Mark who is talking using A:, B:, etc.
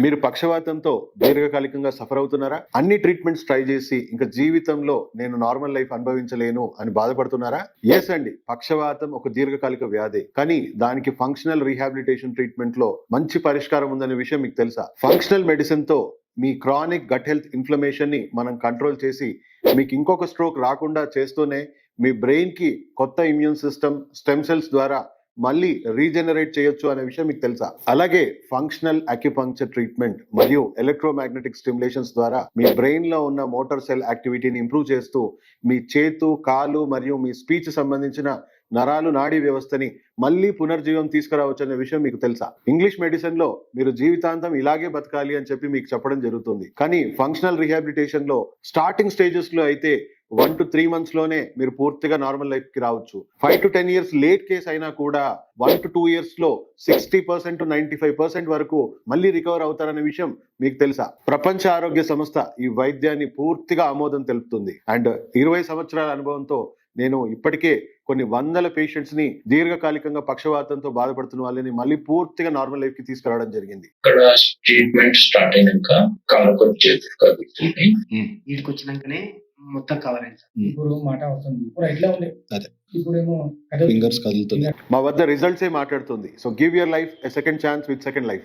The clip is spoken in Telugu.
A: మీరు పక్షవాతంతో దీర్ఘకాలికంగా సఫర్ అవుతున్నారా? అన్ని ట్రీట్మెంట్స్ ట్రై చేసి ఇంకా జీవితంలో నేను నార్మల్ లైఫ్ అనుభవించలేను అని బాధపడుతున్నారా? ఎస్ అండి, పక్షవాతం ఒక దీర్ఘకాలిక వ్యాధి. కానీ దానికి ఫంక్షనల్ రీహాబిలిటేషన్ ట్రీట్మెంట్ లో మంచి పరిష్కారం ఉందనే విషయం మీకు తెలుసా? ఫంక్షనల్ మెడిసిన్ తో మీ క్రానిక్ గట్ హెల్త్ ఇన్ఫ్లమేషన్ ని మనం కంట్రోల్ చేసి మీకు ఇంకొక స్ట్రోక్ రాకుండా చేస్తూనే మీ బ్రెయిన్ కి కొత్త ఇమ్యూన్ సిస్టమ్ స్టెమ్ సెల్స్ ద్వారా మళ్ళీ రీజనరేట్ చేయొచ్చు అనే విషయం మీకు తెలుసా? అలాగే ఫంక్షనల్ అక్యుపంక్చర్ ట్రీట్మెంట్ మరియు ఎలక్ట్రోమాగ్నెటిక్ స్టిమ్యులేషన్స్ ద్వారా మీ బ్రెయిన్ లో ఉన్న మోటార్ సెల్ యాక్టివిటీని ఇంప్రూవ్ చేస్తూ మీ చేతు, కాలు మరియు మీ స్పీచ్ సంబంధించిన నరాలు, నాడీ వ్యవస్థని మళ్ళీ పునర్జీవం తీసుకురావచ్చు అనే విషయం మీకు తెలుసా? ఇంగ్లీష్ మెడిసిన్ లో మీరు జీవితాంతం ఇలాగే బతకాలి అని చెప్పి మీకు చెప్పడం జరుగుతుంది. కానీ ఫంక్షనల్ రీహాబిలిటేషన్ లో స్టార్టింగ్ స్టేజెస్ లో అయితే 1 to 3 months లోనే మీరు పూర్తిగా నార్మల్ లైఫ్ కి రావచ్చు. 5 to 10 years లేట్ కేస్ అయినా కూడా 1 to 2 years లో 60% to 95% వరకు మళ్ళీ రికవర్ అవుతారనే విషయం మీకు తెలుసా? ప్రపంచ ఆరోగ్య సంస్థ ఈ వైద్యాన్ని పూర్తిగా ఆమోదం తెలుపుతుంది. అండ్ 20 సంవత్సరాల అనుభవంతో నేను ఇప్పటికే కొన్ని వందల పేషెంట్స్ ని దీర్ఘకాలికంగా పక్షవాతంతో బాధపడుతున్న వాళ్ళని మళ్ళీ పూర్తిగా నార్మల్ లైఫ్ కి తీసుకురావడం జరిగింది.
B: ఇక్కడ ట్రీట్మెంట్ స్టార్ట్ అయినాక కాలు చేతులు కలుగుతుంది.
C: వీటికి వచ్చినాకనే మొత్తం కవర్ అయింది.
D: ఇప్పుడు మాట వస్తుంది. ఇప్పుడు ఎట్లా ఉంది?
A: అదే.
D: ఇప్పుడేమో
A: ఫింగర్స్ కదులుతుంది. మా వద్ద రిజల్ట్స్ మాట్లాడుతుంది. So give your life a second chance with second life.